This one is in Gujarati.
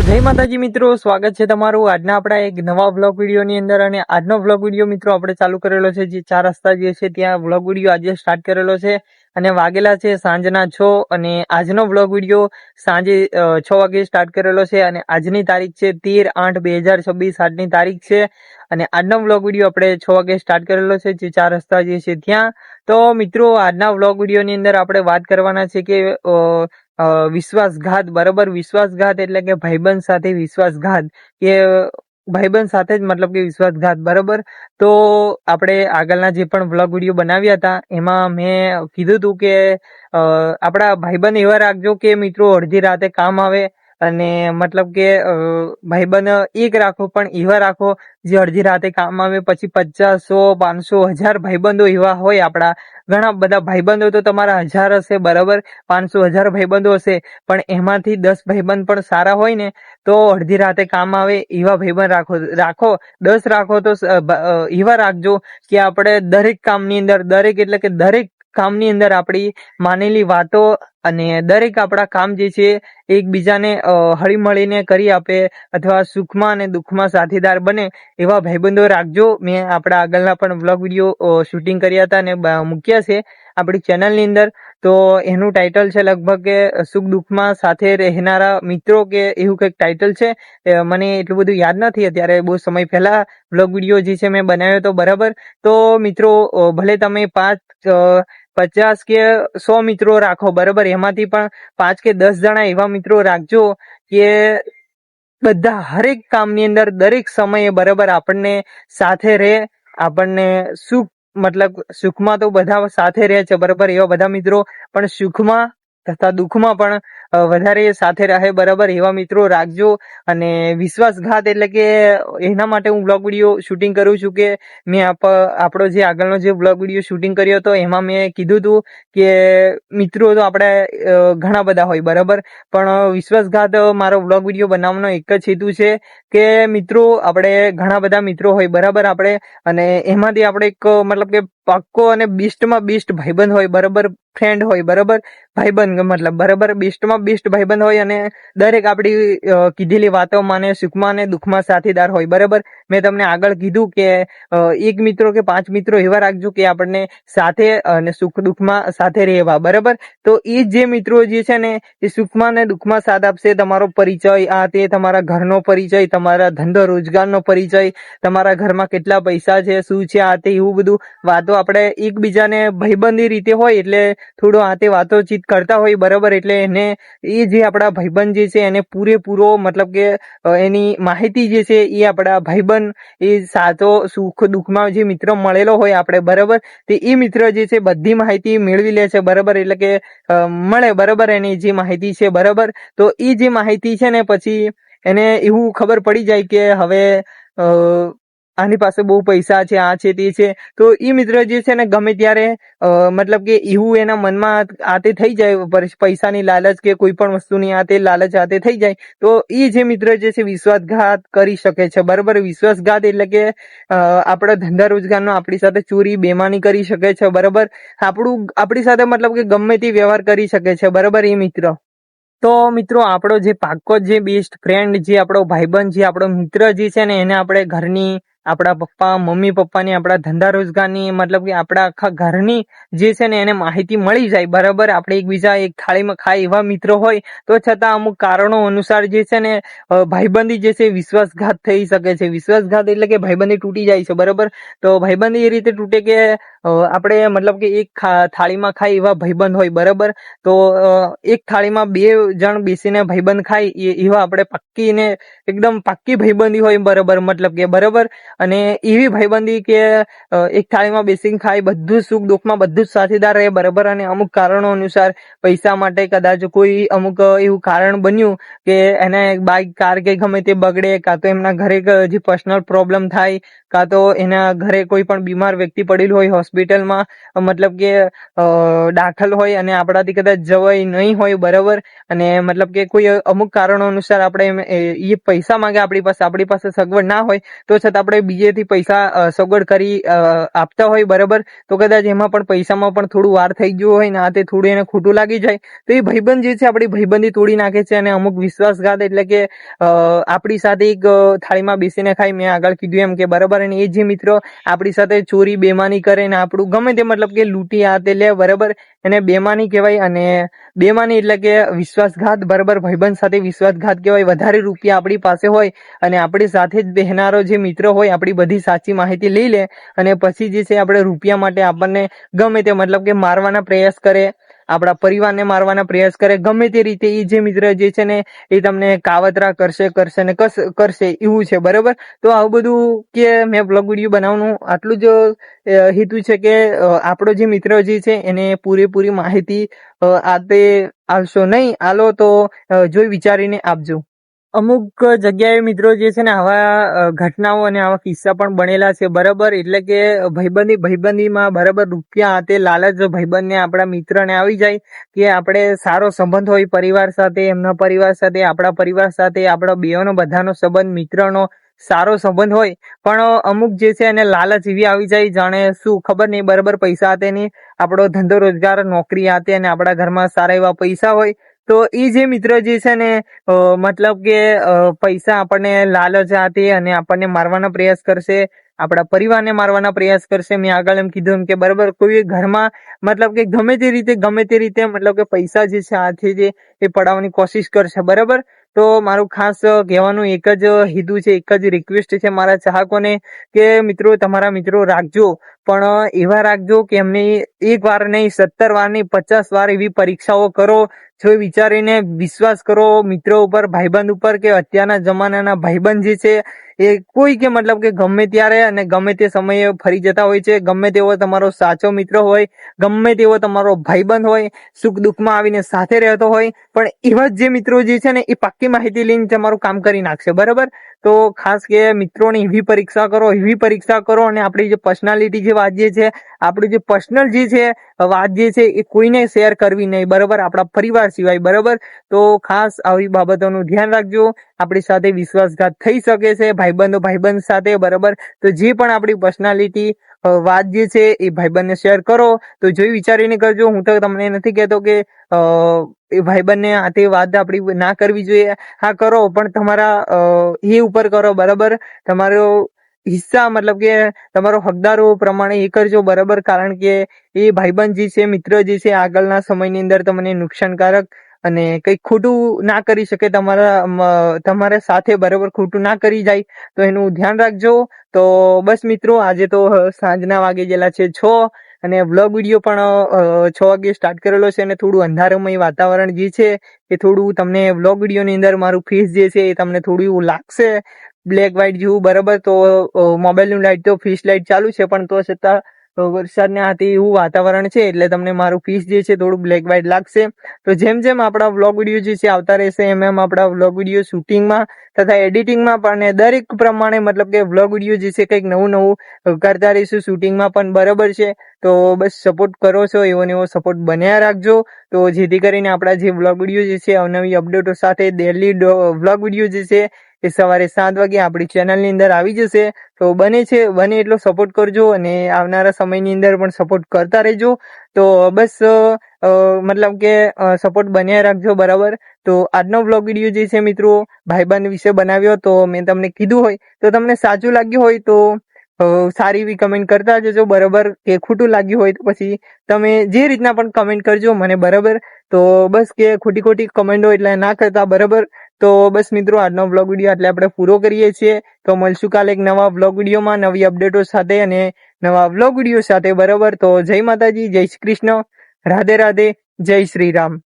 જય માતાજી મિત્રો, સ્વાગત છે તમારું આજના આપણા એક નવા વ્લોગ વિડીયોની અંદર। અને આજનો વ્લોગ વિડીયો મિત્રો આપણે ચાલુ કરેલો છે જે 4 રસ્તા જે છે ત્યાં વ્લોગ વિડીયો આજે સ્ટાર્ટ કરેલો છે અને વાગેલા છે સાંજના 6 અને આજનો વ્લોગ વિડીયો સાંજે 6 વાગે સ્ટાર્ટ કરેલો છે અને આજની તારીખ છે 13/8/2026 આજની તારીખ છે અને આજનો વ્લોગ વિડીયો આપણે 6 વાગે સ્ટાર્ટ કરેલો છે જે 4 રસ્તા જે છે ત્યાં। તો મિત્રો આજના વ્લોગ વિડીયોની અંદર આપણે વાત કરવાના છે કે વિશ્વાસઘાત, બરાબર। વિશ્વાસઘાત એટલે કે ભાઈબંધ સાથે વિશ્વાસઘાત, કે ભાઈબંધ સાથે જ મતલબ કે વિશ્વાસઘાત, બરાબર। તો આપણે આગળના જે પણ વ્લોગ વિડીયો બનાવ્યા હતા એમાં મેં કીધું હતું કે આપણા ભાઈબંધ એવા રાખજો કે મિત્રો અડધી રાતે કામ આવે અને મતલબ કે ભાઈબંધ એક રાખો પણ એવા રાખો જે અડધી રાતે કામ આવે। પછી 50, 100, 500, 1000 ભાઈબંધો એવા હોય આપણા। ઘણા બધા ભાઈબંધો તો તમારા 1000 હશે, બરાબર, 500, 1000 ભાઈબંધો હશે, પણ એમાંથી 10 ભાઈબંધ પણ સારા હોય ને તો અડધી રાતે કામ આવે એવા ભાઈબંધ રાખો। 10 રાખો તો એવા રાખજો કે આપણે દરેક કામની અંદર, દરેક એટલે કે દરેક કામની અંદર આપણી માનેલી વાતો અને દરેક આપણા કામ જે છે એકબીજાને હળી મળીને કરી આપે અથવા સુખમાં અને દુઃખમાં સાથીદાર બને એવા ભાઈબંધો રાખજો। મેં આપણા આગળના પણ વ્લોગ વિડીયો શૂટિંગ કર્યા હતા અને મૂક્યા છે આપણી ચેનલની અંદર। તો એનું ટાઇટલ છે લગભગ કે સુખ દુઃખમાં સાથે રહેનારા મિત્રો, કે એવું કંઈક ટાઇટલ છે, મને એટલું બધું યાદ નથી અત્યારે, બહુ સમય પહેલા વ્લોગ વિડીયો જે છે મેં બનાવ્યો હતો, બરાબર। તો મિત્રો ભલે તમે 5, 50 કે 100 મિત્રો રાખો, બરાબર, એમાંથી પણ 5 કે 10 જણા એવા મિત્રો રાખજો કે બધા હરેક કામની અંદર દરેક સમયે, બરાબર, આપણને સાથે રહે, આપણને સુખ મતલબ સુખમાં તો બધા સાથે રહે છે, બરાબર, એવા બધા મિત્રો પણ સુખમાં તથા દુઃખમાં પણ વધારે સાથે રહે, બરાબર, એવા મિત્રો રાખજો। અને વિશ્વાસઘાત એટલે કે એના માટે હું વ્લોગ વિડીયો શૂટિંગ કરું છું કે મેં આપણો જે આગળનો જે વ્લોગ વિડીયો શૂટિંગ કર્યો હતો એમાં મેં કીધું હતું કે મિત્રો તો આપણે ઘણા બધા હોય, બરાબર, પણ વિશ્વાસઘાત મારો વ્લોગ વિડીયો બનાવવાનો એક જ હેતુ છે કે મિત્રો આપણે ઘણા બધા મિત્રો હોય, બરાબર, આપણે અને એમાંથી આપણે એક મતલબ કે પાક્કો અને બેસ્ટમાં બેસ્ટ ભાઈબંધ હોય, બરાબર, ફ્રેન્ડ હોય, બરાબર, ભાઈબંધ મતલબ, બરાબર, બેસ્ટમાં બેસ્ટ ભાઈબંધ હોય અને દરેક આપણી કીધેલી વાતો માને, સુખમાં અને દુઃખમાં સાથીદાર હોય, બરાબર। મેં તમને આગળ કીધું કે 1 મિત્રો કે 5 મિત્રો એવા રાખજો કે આપણને સાથે અને સુખ દુઃખમાં સાથે રહેવા, બરાબર। તો એ જે મિત્રો જે છે ને એ સુખમાં અને દુઃખમાં સાથ આપશે, તમારો પરિચય આ તે, તમારા ઘરનો પરિચય, તમારા ધંધો રોજગારનો પરિચય, તમારા ઘરમાં કેટલા પૈસા છે, શું છે આ તે, એવું બધું વાતો આપણે એકબીજાને ભાઈબંધી રીતે હોય એટલે થોડો આ તે વાતોચીત કરતા હોય, બરાબર। એટલે એને એ જે આપણા ભાઈબંધ જે છે એને પૂરેપૂરો મતલબ કે એની માહિતી જે છે એ આપણા ભાઈબંધ એ સાચો સુખ દુઃખમાં જે મિત્ર મળેલો હોય આપણે, બરાબર, તે એ મિત્ર જે છે બધી માહિતી મેળવી લે છે, બરાબર, એટલે કે મળે, બરાબર, એની જે માહિતી છે, બરાબર। તો એ જે માહિતી છે ને પછી એને એવું ખબર પડી જાય કે હવે આની પાસે બહુ પૈસા છે, આ છે તે છે, તો એ મિત્ર જે છે ને ગમે ત્યારે મતલબ કે એવું એના મનમાં આતે થઈ જાય, પૈસાની લાલચ કે કોઈ પણ વસ્તુની આતે લાલચ આતે થઈ જાય તો એ જે મિત્ર જે છે વિશ્વાસઘાત કરી શકે છે, બરાબર। વિશ્વાસઘાત એટલે કે આપણા ધંધા રોજગારનો આપણી સાથે ચોરી બેમાની કરી શકે છે, બરાબર, આપણી સાથે મતલબ કે ગમે તે વ્યવહાર કરી શકે છે, બરાબર, એ મિત્ર। તો મિત્રો આપણો જે પાક્કો જે બેસ્ટ ફ્રેન્ડ, જે આપણો ભાઈબંધ, જે આપણો મિત્ર જે છે ને એને આપણે ઘરની, આપણા પપ્પા મમ્મી પપ્પાની, આપણા ધંધા રોજગારની, મતલબ કે આપણા આખા ઘરની જે છે ને એને માહિતી મળી જાય, બરાબર। આપણે એકબીજા એક થાળીમાં ખાય એવા મિત્રો હોય તો છતાં અમુક કારણો અનુસાર જે છે ને ભાઈબંધી જે છે વિશ્વાસઘાત થઈ શકે છે। વિશ્વાસઘાત એટલે કે ભાઈબંધી તૂટી જાય છે, બરાબર। તો ભાઈબંધી એ રીતે તૂટે કે આપણે મતલબ કે એક થાળીમાં ખાય એવા ભાઈબંધ હોય, બરાબર। તો એક થાળીમાં 2 જણ બેસીને ભાઈબંધ ખાય એવા આપણે પક્કી ને એકદમ પાક્કી ભાઈબંધી હોય, બરાબર, મતલબ કે, બરાબર। અને એવી ભાઈબંધી કે એક થાળીમાં બેસીને ખાય, બધું સુખ દુઃખમાં બધું જ સાથીદાર રહે, બરાબર। અને અમુક કારણો અનુસાર પૈસા માટે કદાચ કોઈ અમુક એવું કારણ બન્યું કે એને બાઈક, કાર કે ગમે તે બગડે, કાં તો એમના ઘરે જે પર્સનલ પ્રોબ્લેમ થાય, કાં તો એના ઘરે કોઈ પણ બીમાર વ્યક્તિ પડેલું હોય હોસ્પિટલમાં, મતલબ કે દાખલ હોય અને આપણાથી કદાચ જવાય નહીં હોય, બરાબર। અને મતલબ કે કોઈ અમુક કારણો અનુસાર આપણે એ પૈસા માંગે આપણી પાસે સગવડ ના હોય તો છતાં આપણે બીજેથી પૈસા સગવડ કરી આપતા હોય બરાબર, તો કદાચ એમાં પણ પૈસામાં પણ થોડું વાર થઈ ગયું હોય ને આ તે થોડું એને ખોટું લાગી જાય તો એ ભાઈબંધ જે છે આપણી ભાઈબંધી તોડી નાખે છે. અને અમુક વિશ્વાસઘાત એટલે કે આપણી સાથે એક થાળીમાં બેસીને ખાય, મેં આગળ કીધું એમ કે બરાબર, અને એ જે મિત્ર આપણી સાથે ચોરી બેમાની કરે ને આપણું ગમે તે મતલબ કે લૂંટી આ તે લે બરાબર, એને બેમાની કહેવાય. અને બેમાની એટલે કે વિશ્વાસઘાત બરાબર, ભાઈબંધ સાથે વિશ્વાસઘાત કહેવાય. વધારે રૂપિયા આપણી પાસે હોય અને આપણી સાથે જ બેહનારો જે મિત્ર હોય આપણી બધી સાચી માહિતી લઈ લે અને પછી જે છે આપણે રૂપિયા માટે આપણને ગમે તે મતલબ કે મારવાના પ્રયાસ કરે, આપણા પરિવારને મારવાના પ્રયાસ કરે, ગમે તે રીતે એ જે મિત્ર જે છે ને એ તમને કાવતરા કરશે ને કરશે એવું છે બરાબર. તો આવું બધું કે મેં બ્લોગ વિડીયો બનાવવાનું આટલું જ હેતુ છે કે આપણો જે મિત્ર જે છે એને પૂરેપૂરી માહિતી આપે આવશો નહીં, આલો તો જોઈ વિચારીને આપજો. અમુક જગ્યાએ મિત્રો જે છે ને આવા ઘટનાઓ અને આવા કિસ્સા પણ બનેલા છે બરાબર. એટલે કે ભાઈબંધીમાં બરાબર રૂપિયા હાથે લાલચ ભાઈબંધને આપણા મિત્રને આવી જાય કે આપણે સારો સંબંધ હોય પરિવાર સાથે, એમના પરિવાર સાથે, આપણા પરિવાર સાથે, આપણા બેઓનો બધાનો સંબંધ મિત્રનો સારો સંબંધ હોય, પણ અમુક જે છે એને લાલચ એવી આવી જાય જાણે શું ખબર નહીં બરાબર, પૈસા હાથે નહીં, આપણો ધંધો રોજગાર નોકરી હાથે અને આપણા ઘરમાં સારા એવા પૈસા હોય તો એ જે મિત્ર જે છે ને મતલબ કે પૈસા આપણને લાલચ હાથે અને આપણને મારવાના પ્રયાસ કરશે, આપણા પરિવારને મારવાના પ્રયાસ કરશે. મેં આગળ એમ કીધું એમ કે બરાબર, કોઈ ઘરમાં મતલબ કે ગમે તે રીતે મતલબ કે પૈસા જે છે હાથે જે એ પડાવવાની કોશિશ કરશે બરાબર. તો મારું ખાસ કહેવાનું એક જ હેતુ છે, એક જ રિક્વેસ્ટ છે મારા ચાહકોને કે મિત્રો તમારા મિત્રો રાખજો, પણ એવા રાખજો કે એમની એક વાર નહીં, 17 વાર નહીં, 50 વાર એવી પરીક્ષાઓ કરો, જો વિચારીને વિશ્વાસ કરો મિત્રો ઉપર, ભાઈબંધ ઉપર, કે અત્યારના જમાનાના ભાઈબંધ જે છે એ કોઈ કે મતલબ કે ગમે ત્યારે અને ગમે તે સમયે ફરી જતા હોય છે. ગમે તેવો તમારો સાચો મિત્ર હોય, ગમે તેવો તમારો ભાઈબંધ હોય, સુખ દુઃખમાં આવીને સાથે રહેતો હોય, પણ એવા જ જે મિત્રો જે છે ને એ પાક્કી માહિતી લઈને તમારું કામ કરી નાખશે બરાબર. તો ખાસ કે મિત્રોની એવી પરીક્ષા કરો અને આપણી જે પર્સનાલિટી જે વાત જે છે, આપણું જે પર્સનલ જે છે વાત જે છે એ કોઈને શેર કરવી નહીં બરાબર, આપણા પરિવાર સિવાય બરાબર. તો ખાસ આવી બાબતોનું ધ્યાન રાખજો. આપણી સાથે વિશ્વાસઘાત થઈ શકે છે ભાઈબંધ સાથે બરાબર. તો જે પણ આપણી પર્સનાલિટી વાત જે છે એ ભાઈબંધને શેર કરો તો જોઈ વિચારીને કરજો. હું તો તમને નથી કહેતો કે એ ભાઈબંધને આ તે વાત આપણી ના કરવી જોઈએ, હા કરો, પણ તમારા એ ઉપર કરો બરાબર, તમારો હિસ્સા મતલબ કે તમારો હકદારો પ્રમાણે એ કરજો બરાબર. કારણ કે એ ભાઈબંધ જે છે, મિત્ર જે છે, આગળના સમયની અંદર તમને નુકસાનકારક અને કંઈક ખોટું ના કરી શકે તમારા સાથે બરાબર, ખોટું ના કરી જાય, તો એનું ધ્યાન રાખજો. તો બસ મિત્રો, આજે તો સાંજના વાગે ગયેલા છે 6 અને વ્લોગ વિડીયો પણ 6 વાગે સ્ટાર્ટ કરેલો છે અને થોડું અંધારમય વાતાવરણ જે છે એ થોડું તમને વ્લોગ વિડીયોની અંદર મારું ફેસ જે છે એ તમને થોડું એવું લાગશે બ્લેક વ્હાઇટ જેવું બરાબર. તો મોબાઈલનું લાઇટ તો ફ્લેશ લાઇટ ચાલુ છે, પણ તો છતાં વરસાદના હાથે એવું વાતાવરણ છે એટલે તમને મારું ફેસ જે છે થોડું બ્લેક વ્હાઇટ લાગશે. તો જેમ જેમ આપણા વ્લોગ વિડીયો જે છે આવતા રહેશે એમ આપણા વ્લોગ વિડીયો શૂટિંગમાં તથા એડિટિંગમાં પણ દરેક પ્રમાણે મતલબ કે વ્લોગ વિડીયો જે છે કંઈક નવું કરતા રહીશું, શૂટિંગમાં પણ બરાબર છે. તો બસ સપોર્ટ કરો છો એવો ને એવો સપોર્ટ બન્યા રાખજો, તો જેથી કરીને આપણા જે વ્લોગ વિડીયો જે છે અવનવી અપડેટો સાથે ડેલી વ્લોગ વિડીયો જે છે એ સવારે 7 વાગે આપણી ચેનલની અંદર આવી જશે. તો બને એટલો સપોર્ટ કરજો અને આવનારા સમયની અંદર પણ સપોર્ટ કરતા રહેજો. તો બસ મતલબ કે સપોર્ટ બન્યા રાખજો બરાબર. તો આજનો વ્લોગ વિડીયો જે છે મિત્રો ભાઈબંધ વિશે બનાવ્યો, તો મેં તમને કીધું હોય તો તમને સાચું લાગ્યું હોય તો સારી એવી કમેન્ટ કરતા જજો બરાબર, કે ખોટું લાગ્યું હોય તો પછી તમે જે રીતના પણ કમેન્ટ કરજો મને બરાબર. તો બસ કે ખોટી કમેન્ટો એટલે ના કરતા બરાબર. તો બસ મિત્રો, આજનો વ્લોગ વિડીયો એટલે આપણે પૂરો કરીએ છીએ. તો મળશું કાલે એક નવા વ્લોગ વિડીયોમાં, નવી અપડેટો સાથે અને નવા વ્લોગ વિડીયો સાથે બરાબર. તો જય માતાજી, જય શ્રી કૃષ્ણ, રાધે રાધે, જય શ્રી રામ.